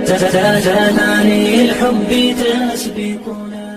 تهاني الحب تسبقنا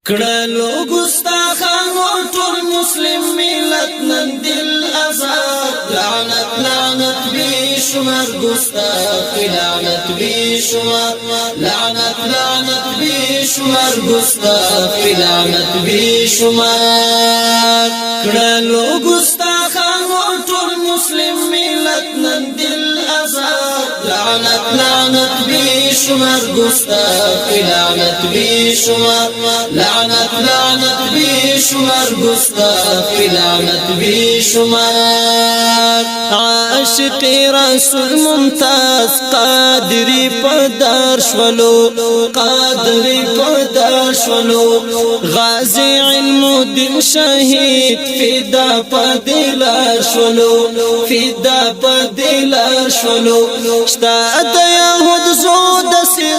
کړلو ګستاخانو ټول مسلم ملت نن دل آزاد لعنت لعنت بشمار ګستاخ لعنت بشمار لعنت لعنت بشمار ګستاخ لعنت بشمار کړلو ګستاخانو ټول مسلم ملت نن دل آزاد لعنت لعنت بشمار ګستاخ لعنت بشمار لعنت لعنت بشمار گستاخ لعنت بشمار عاشق رسول ممتاز قادری پدار شولو قادری پدار شولو غازی علم الدین شهید فدا پدلار شولو فدا پدلار شولو شتا د یهود زود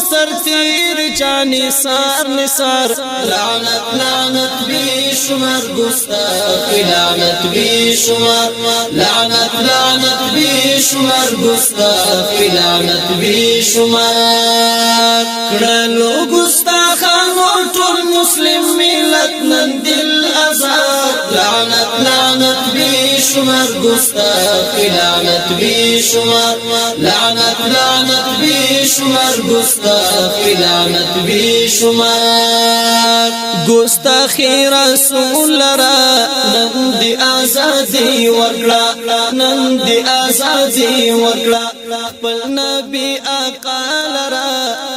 سر تیر جانی سار نثار لعنت لعنت بشمار گستاخ لعنت بشمار لعنت لعنت بشمار گستاخ لعنت بشمار کړلو ګستاخانو ټول مسلم ملت نن دل آزاد لعنت لعنت بشمار گستاخ لعنت بشمار لعنت لعنت بشمار گستاخ لعنت بشمار گستاخی رسول را نن دی آزادی ورکړه نن دی آزادی ورکړه خپل نبی آقا لرا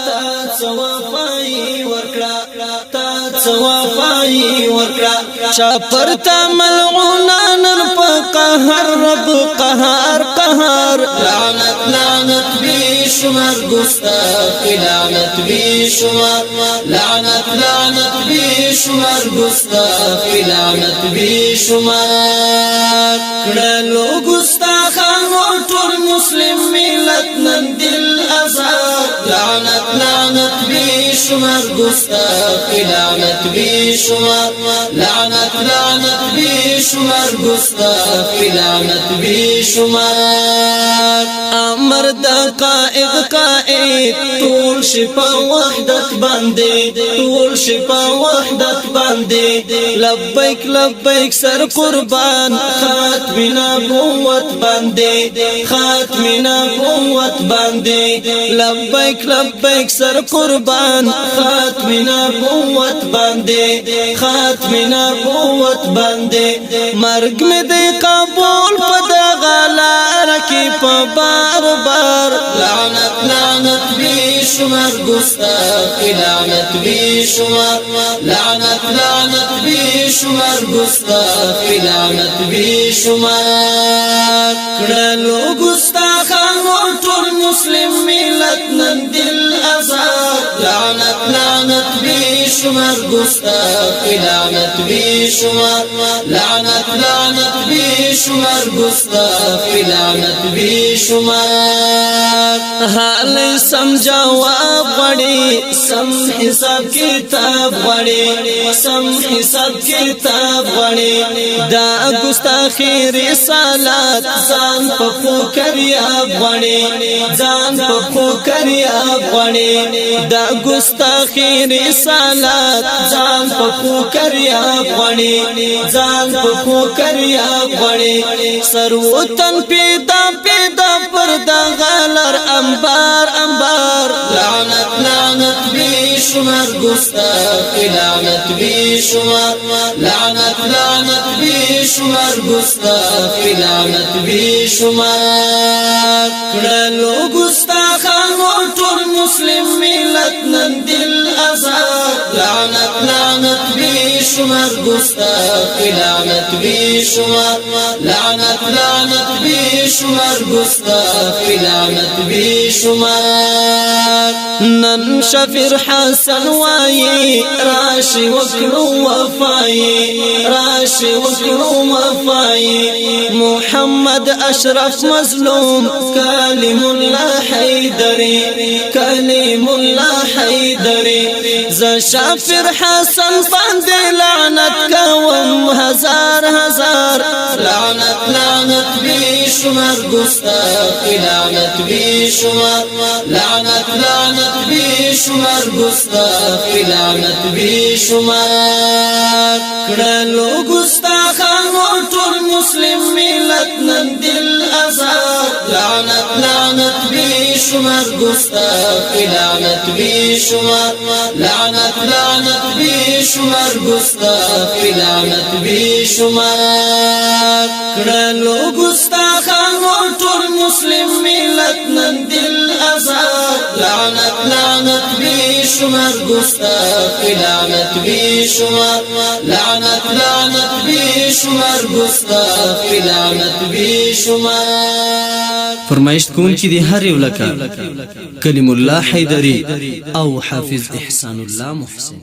تا څوفای ورکړه تا څوفای ورکړه چپرتا ملعونا نن په قهر رب قهر قهر لعنت لعنت بشمار گستاخ لعنت بشمار لعنت لعنت بشمار گستاخ لعنت بشمار کړلو ګستاخانو ټول مسلم ملت نن دل آزاد لعنت لعنت بشمار گستاخ لعنت بشمار لعنت لعنت بشمار گستاخ لعنت بشمار امر د قائد قائد طول شفا وحدت باندې طول شفا وحدت باندې لبیک لبیک سر قربان ختم نبوت باندې ختم نبوت باندې لبیک لبیک سر قربان ختم نبوت باندې ختم نبوت باندې مرګ مې دې قبول پدغه لار کې په بار بار لعنت لعنت بشمار گستاخ لعنت بشمار لعنت لعنت بشمار گستاخ لعنت بشمار کړلو ګستاخانو ټول مسلم ملت نن دل آزاد لعنت لعنت بشمار گستاخ لعنت بشمار لعنت لعنت بشمار گستاخ لعنت بشمار حال سم جواب غړي سم حساب کتاب غړي سم حساب کتاب غړي دا ګستاخی رسالت ځان په فکریا غړي ځان په فکریا غړي دا ګستاخی رسالت ځان په فکریا غړي ځان په فکریا غړي سروتن پیدا پیدا پر دا غلر انبار انبار لعنت لعنت بشمار گستاخ لعنت بشمار لعنت لعنت بشمار گستاخ لعنت بشمار کړلو ګستاخانو ټول مسلم ملت نن دل آزاد لعنت لعنت بشمار گستاخ لعنت بشمار لعنت لعنت بشمار گستاخ لعنت بشمار نن شفیر حسن وای راشي وکړو وفای راشي وکړو وفای محمد اشرف مظلوم کلم الله حیدری کلم الله حیدری ز شفیر حسن باندې لعنت کوم هزار هزار لعنت لعنت بشمار گستاخ لعنت بیشمار لعنت لعنت بیشمار گستاخ لعنت بیشمار کړلو گستاخانو ټول مسلم ملت نن دل آزاد لعنت لعنت بیشمار گستاخ لعنت بیشمار لعنت لعنت بیشمار گستاخ لعنت بیشمار کړلو گستاخانو ټول مسلم ملت نن دل آزاد لعنت لعنت بیشمار گستاخ لعنت بیشمار لعنت لعنت بیشمار گستاخ لعنت بیشمار فرمایش کون کی دی هر یو لکه کلم الله حیدری او حافظ احسان الله محسن